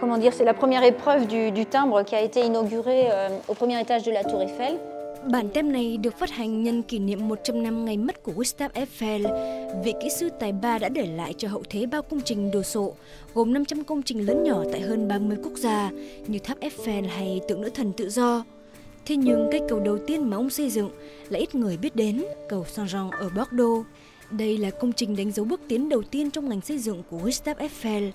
comment dire, c'est la première épreuve du timbre qui a été inauguré au premier étage de la Tour Eiffel. Bản tem này được phát hành nhân kỷ niệm 100 năm ngày mất của Gustave Eiffel. Vị kỹ sư tài ba đã để lại cho hậu thế bao công trình đồ sộ, gồm 500 công trình lớn nhỏ tại hơn 30 quốc gia như tháp Eiffel hay tượng nữ thần tự do. Thế nhưng cây cầu đầu tiên mà ông xây dựng là ít người biết đến, cầu Saint-Jean ở Bordeaux. Đây là công trình đánh dấu bước tiến đầu tiên trong ngành xây dựng của Gustave Eiffel.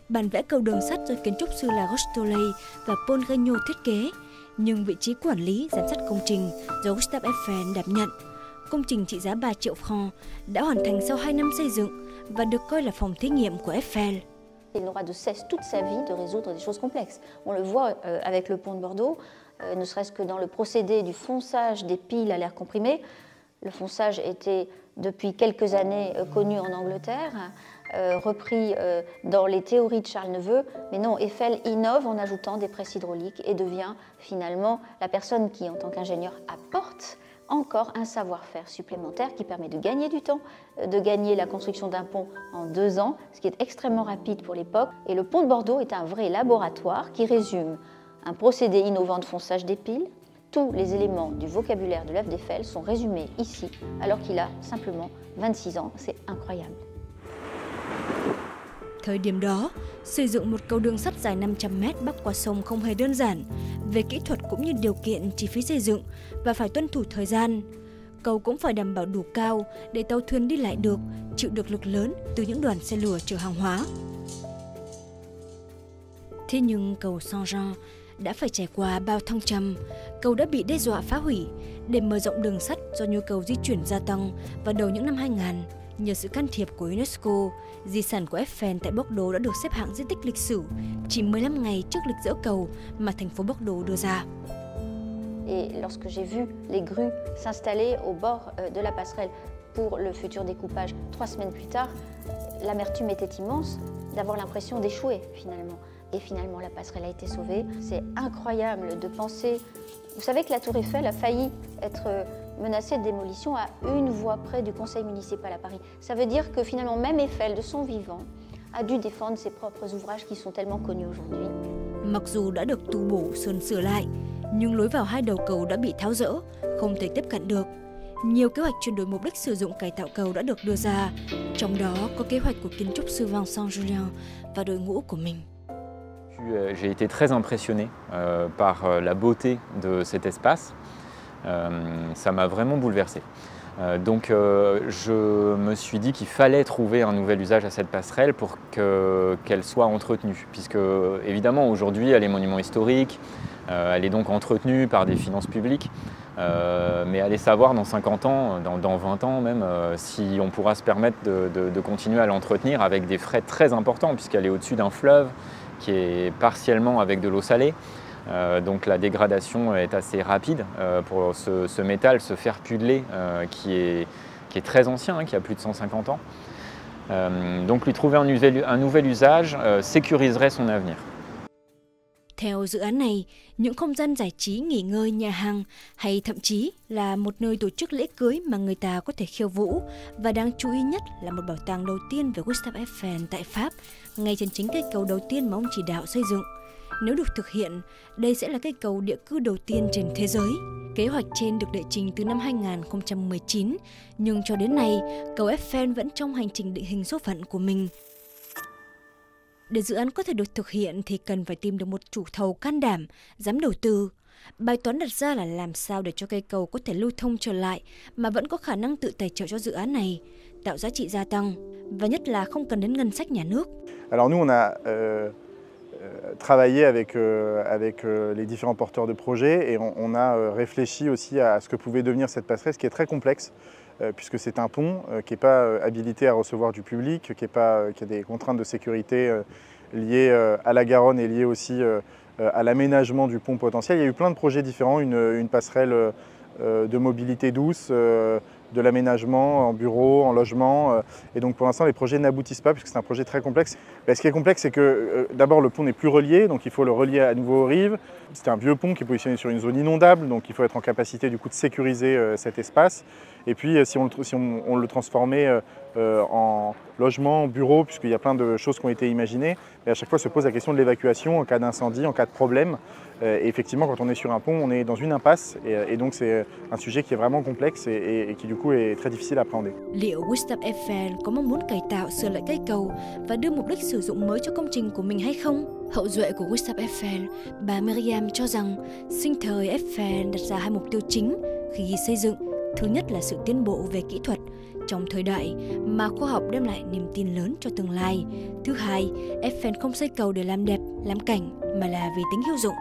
Bản vẽ cầu đường sắt do kiến trúc sư La Roche-Tolley và Paul Gagnon thiết kế. Nhưng vị trí quản lý, giám sát công trình do Gustave Eiffel đảm nhận. Công trình trị giá 3 triệu francs đã hoàn thành sau 2 năm xây dựng và được coi là phòng thí nghiệm của Eiffel. Il n'aura de cesse toute sa vie de résoudre des choses complexes. On le voit avec le pont de Bordeaux, ne serait-ce que dans le procédé du fonçage des piles à l'air comprimé. Le fonçage était depuis quelques années connu en Angleterre, repris dans les théories de Charles Neveu, mais non, Eiffel innove en ajoutant des presses hydrauliques et devient finalement la personne qui, en tant qu'ingénieur, apporte encore un savoir-faire supplémentaire qui permet de gagner du temps, de gagner la construction d'un pont en 2 ans, ce qui est extrêmement rapide pour l'époque. Et le pont de Bordeaux est un vrai laboratoire qui résume un procédé innovant de fonçage des piles. Tous les éléments du vocabulaire de l'œuvre d'Eiffel sont résumés ici, alors qu'il a simplement 26 ans. C'est incroyable. Thời điểm đó, xây dựng một cầu đường sắt dài 500 mét bắc qua sông không hề đơn giản, về kỹ thuật cũng như điều kiện chi phí xây dựng và phải tuân thủ thời gian. Cầu cũng phải đảm bảo đủ cao để tàu thuyền đi lại được, chịu được lực lớn từ những đoàn xe lửa chở hàng hóa. Thế nhưng cầu Saint-Jean đã phải trải qua bao thăng trầm, cầu đã bị đe dọa phá hủy. Để mở rộng đường sắt do nhu cầu di chuyển gia tăng vào đầu những năm 2000, nhờ sự can thiệp của UNESCO, di sản của Eiffel tại Bordeaux đã được xếp hạng di tích lịch sử chỉ 15 ngày trước lịch dỡ cầu mà thành phố Bordeaux đưa ra. Et lorsque j'ai vu les grues s'installer au bord de la passerelle pour le futur découpage 3 semaines plus tard, l'amertume était immense d'avoir l'impression d'échouer finalement. Et finalement, la passerelle a été sauvée. C'est incroyable de penser. Vous savez que la Tour Eiffel a failli être menacée de démolition à 1 voix près du conseil municipal à Paris. Ça veut dire que finalement, même Eiffel, de son vivant, a dû défendre ses propres ouvrages qui sont tellement connus aujourd'hui. Mặc dù đã được tu bổ, sơn sửa lại, nhưng lối vào 2 đầu cầu đã bị tháo dỡ, không thể tiếp cận được. Nhiều kế hoạch chuyển đổi mục đích sử dụng cải tạo cầu đã được đưa ra, trong đó có kế hoạch của kiến trúc sư Vincent Julien và đội ngũ của mình. J'ai été très impressionné par la beauté de cet espace. Ça m'a vraiment bouleversé. Donc je me suis dit qu'il fallait trouver un nouvel usage à cette passerelle pour qu'elle soit entretenue. Puisque évidemment aujourd'hui elle est monument historique, elle est donc entretenue par des finances publiques. Mais allez savoir dans 50 ans, dans 20 ans même, si on pourra se permettre de continuer à l'entretenir avec des frais très importants puisqu'elle est au-dessus d'un fleuve qui est partiellement avec de l'eau salée. Donc la dégradation est assez rapide pour ce métal, ce fer pudelé qui est très ancien, qui a plus de 150 ans. Donc lui trouver un nouvel usage sécuriserait son avenir. Theo dự án này, những không gian giải trí, nghỉ ngơi, nhà hàng hay thậm chí là một nơi tổ chức lễ cưới mà người ta có thể khiêu vũ, và đáng chú ý nhất là một bảo tàng đầu tiên về Gustave Eiffel tại Pháp, ngay trên chính cây cầu đầu tiên mà ông chỉ đạo xây dựng. Nếu được thực hiện, đây sẽ là cây cầu địa cư đầu tiên trên thế giới. Kế hoạch trên được đệ trình từ năm 2019, nhưng cho đến nay, cầu Eiffel vẫn trong hành trình định hình số phận của mình. Để dự án có thể được thực hiện thì cần phải tìm được một chủ thầu can đảm, dám đầu tư. Bài toán đặt ra là làm sao để cho cây cầu có thể lưu thông trở lại mà vẫn có khả năng tự tài trợ cho dự án này, tạo giá trị gia tăng và nhất là không cần đến ngân sách nhà nước. Alors nous on a travaillé avec les différents porteurs de projets et on a réfléchi aussi à ce que pouvait devenir cette passerelle, ce qui est très complexe. Puisque c'est un pont qui n'est pas habilité à recevoir du public, qui a des contraintes de sécurité liées à la Garonne et liées aussi à l'aménagement du pont potentiel. Il y a eu plein de projets différents, une passerelle de mobilité douce, de l'aménagement en bureau, en logement. Et donc pour l'instant, les projets n'aboutissent pas puisque c'est un projet très complexe. Ce qui est complexe, c'est que d'abord, le pont n'est plus relié, donc il faut le relier à nouveau aux rives. C'est un vieux pont qui est positionné sur une zone inondable, donc il faut être en capacité du coup de sécuriser cet espace. Et puis si on le transformait en logement, en bureau, puisqu'il y a plein de choses qui ont été imaginées, mais à chaque fois se pose la question de l'évacuation en cas d'incendie, en cas de problème. Et effectivement, quand on est sur un pont, on est dans une impasse, et donc c'est un sujet qui est vraiment complexe et qui du coup est très difficile à appréhender. Liệu Gustave Eiffel có mong muốn cải tạo sửa lại cây cầu và đưa mục đích sử dụng mới cho công trình của mình hay không? Hậu duệ của Gustave Eiffel, bà Miriam cho rằng sinh thời Eiffel đặt ra hai mục tiêu chính khi xây dựng. Thứ nhất là sự tiến bộ về kỹ thuật trong thời đại mà khoa học đem lại niềm tin lớn cho tương lai. Thứ hai, Eiffel không xây cầu để làm đẹp, làm cảnh mà là vì tính hữu dụng.